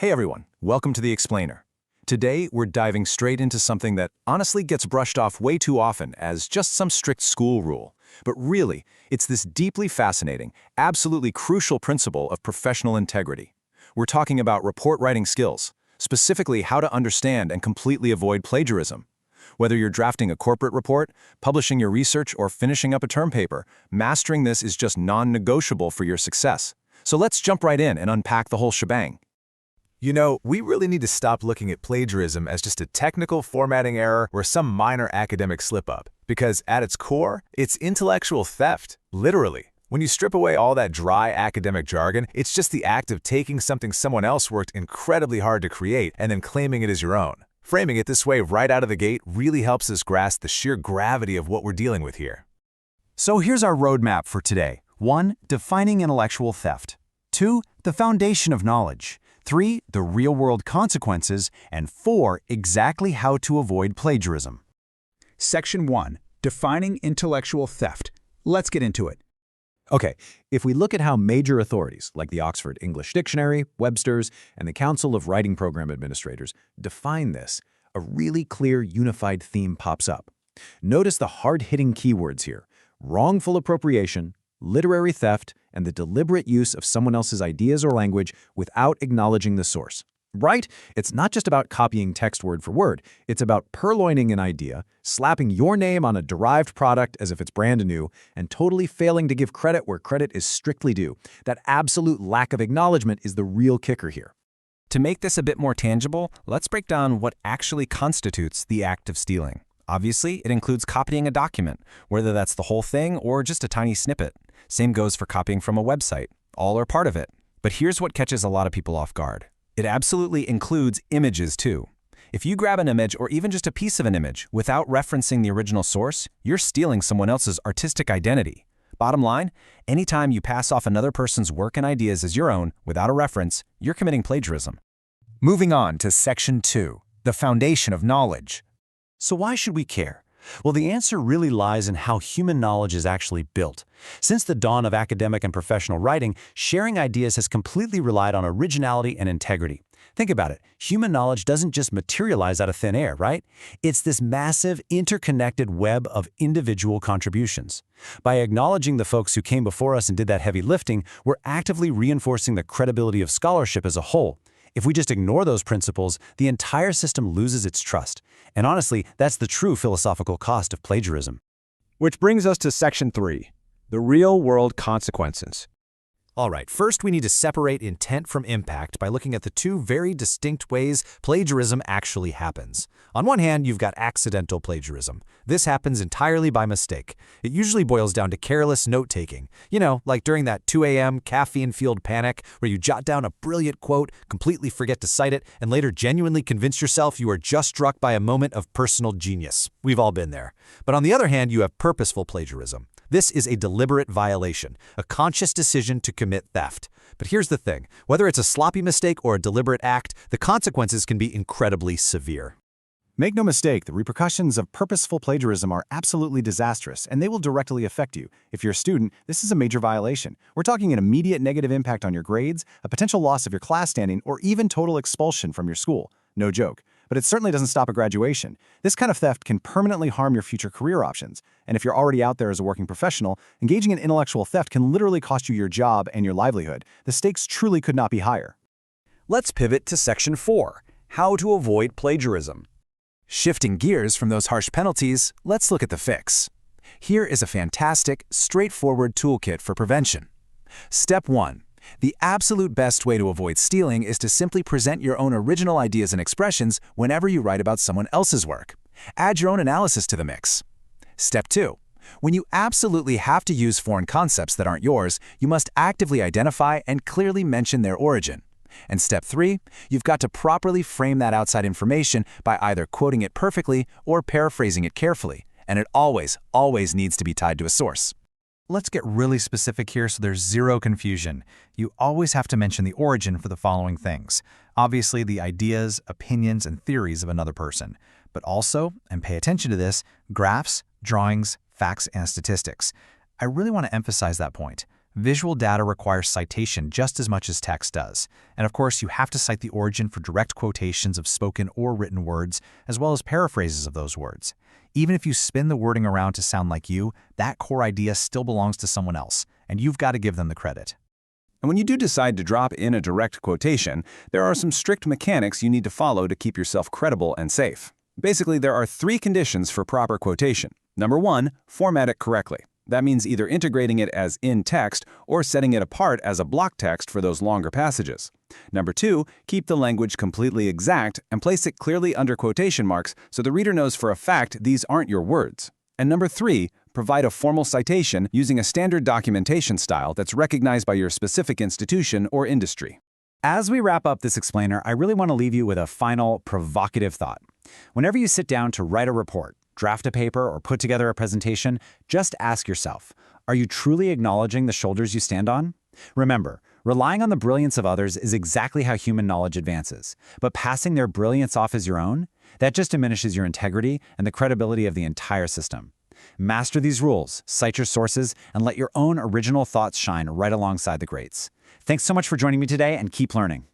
Hey everyone, welcome to The Explainer. Today, we're diving straight into something that honestly gets brushed off way too often as just some strict school rule. But really, it's this deeply fascinating, absolutely crucial principle of professional integrity. We're talking about report writing skills, specifically how to understand and completely avoid plagiarism. Whether you're drafting a corporate report, publishing your research, or finishing up a term paper, mastering this is just non-negotiable for your success. So let's jump right in and unpack the whole shebang. You know, we really need to stop looking at plagiarism as just a technical formatting error or some minor academic slip-up, because at its core, it's intellectual theft, literally. When you strip away all that dry academic jargon, it's just the act of taking something someone else worked incredibly hard to create and then claiming it as your own. Framing it this way right out of the gate really helps us grasp the sheer gravity of what we're dealing with here. So here's our roadmap for today. 1. Defining intellectual theft. 2. The foundation of knowledge. 3. The real-world consequences. And 4. Exactly how to avoid plagiarism. Section 1. Defining intellectual theft. Let's get into it. Okay, if we look at how major authorities like the Oxford English Dictionary, Webster's, and the Council of Writing Program Administrators define this, a really clear unified theme pops up. Notice the hard-hitting keywords here: wrongful appropriation, literary theft, and the deliberate use of someone else's ideas or language without acknowledging the source. Right? It's not just about copying text word for word. It's about purloining an idea, slapping your name on a derived product as if it's brand new, and totally failing to give credit where credit is strictly due. That absolute lack of acknowledgement is the real kicker here. To make this a bit more tangible, let's break down what actually constitutes the act of stealing. Obviously, it includes copying a document, whether that's the whole thing or just a tiny snippet. Same goes for copying from a website, all or part of it. But here's what catches a lot of people off guard. It absolutely includes images too. If you grab an image or even just a piece of an image without referencing the original source, you're stealing someone else's artistic identity. Bottom line, anytime you pass off another person's work and ideas as your own without a reference, you're committing plagiarism. Moving on to Section 2. The foundation of knowledge. So why should we care? Well, the answer really lies in how human knowledge is actually built. Since the dawn of academic and professional writing, sharing ideas has completely relied on originality and integrity. Think about it. Human knowledge doesn't just materialize out of thin air, right? It's this massive, interconnected web of individual contributions. By acknowledging the folks who came before us and did that heavy lifting, we're actively reinforcing the credibility of scholarship as a whole. If we just ignore those principles, the entire system loses its trust. And honestly, that's the true philosophical cost of plagiarism. Which brings us to Section 3, the real-world consequences. All right, first we need to separate intent from impact by looking at the two very distinct ways plagiarism actually happens. On one hand, you've got accidental plagiarism. This happens entirely by mistake. It usually boils down to careless note-taking. You know, like during that 2 a.m. caffeine-fueled panic where you jot down a brilliant quote, completely forget to cite it, and later genuinely convince yourself you are just struck by a moment of personal genius. We've all been there. But on the other hand, you have purposeful plagiarism. This is a deliberate violation, a conscious decision to commit theft. But here's the thing, whether it's a sloppy mistake or a deliberate act, the consequences can be incredibly severe. Make no mistake, the repercussions of purposeful plagiarism are absolutely disastrous, and they will directly affect you. If you're a student, this is a major violation. We're talking an immediate negative impact on your grades, a potential loss of your class standing, or even total expulsion from your school. No joke. But it certainly doesn't stop at graduation. This kind of theft can permanently harm your future career options. And if you're already out there as a working professional, engaging in intellectual theft can literally cost you your job and your livelihood. The stakes truly could not be higher. Let's pivot to Section 4, how to avoid plagiarism. Shifting gears from those harsh penalties, let's look at the fix. Here is a fantastic, straightforward toolkit for prevention. Step 1. The absolute best way to avoid stealing is to simply present your own original ideas and expressions whenever you write about someone else's work. Add your own analysis to the mix. Step 2. When you absolutely have to use foreign concepts that aren't yours, you must actively identify and clearly mention their origin. And Step 3, you've got to properly frame that outside information by either quoting it perfectly or paraphrasing it carefully. And it always needs to be tied to a source. Let's get really specific here so there's zero confusion. You always have to mention the origin for the following things. Obviously, the ideas, opinions, and theories of another person. But also, and pay attention to this, graphs, drawings, facts, and statistics. I really want to emphasize that point. Visual data requires citation just as much as text does. And of course, you have to cite the origin for direct quotations of spoken or written words, as well as paraphrases of those words. Even if you spin the wording around to sound like you, that core idea still belongs to someone else, and you've got to give them the credit. And when you do decide to drop in a direct quotation, there are some strict mechanics you need to follow to keep yourself credible and safe. Basically, there are 3 conditions for proper quotation. Number 1, format it correctly. That means either integrating it as in text or setting it apart as a block text for those longer passages. Number 2, keep the language completely exact and place it clearly under quotation marks so the reader knows for a fact these aren't your words. And number 3, provide a formal citation using a standard documentation style that's recognized by your specific institution or industry. As we wrap up this explainer, I really want to leave you with a final provocative thought. Whenever you sit down to write a report, draft a paper, or put together a presentation, just ask yourself, are you truly acknowledging the shoulders you stand on? Remember, relying on the brilliance of others is exactly how human knowledge advances. But passing their brilliance off as your own, that just diminishes your integrity and the credibility of the entire system. Master these rules, cite your sources, and let your own original thoughts shine right alongside the greats. Thanks so much for joining me today, and keep learning.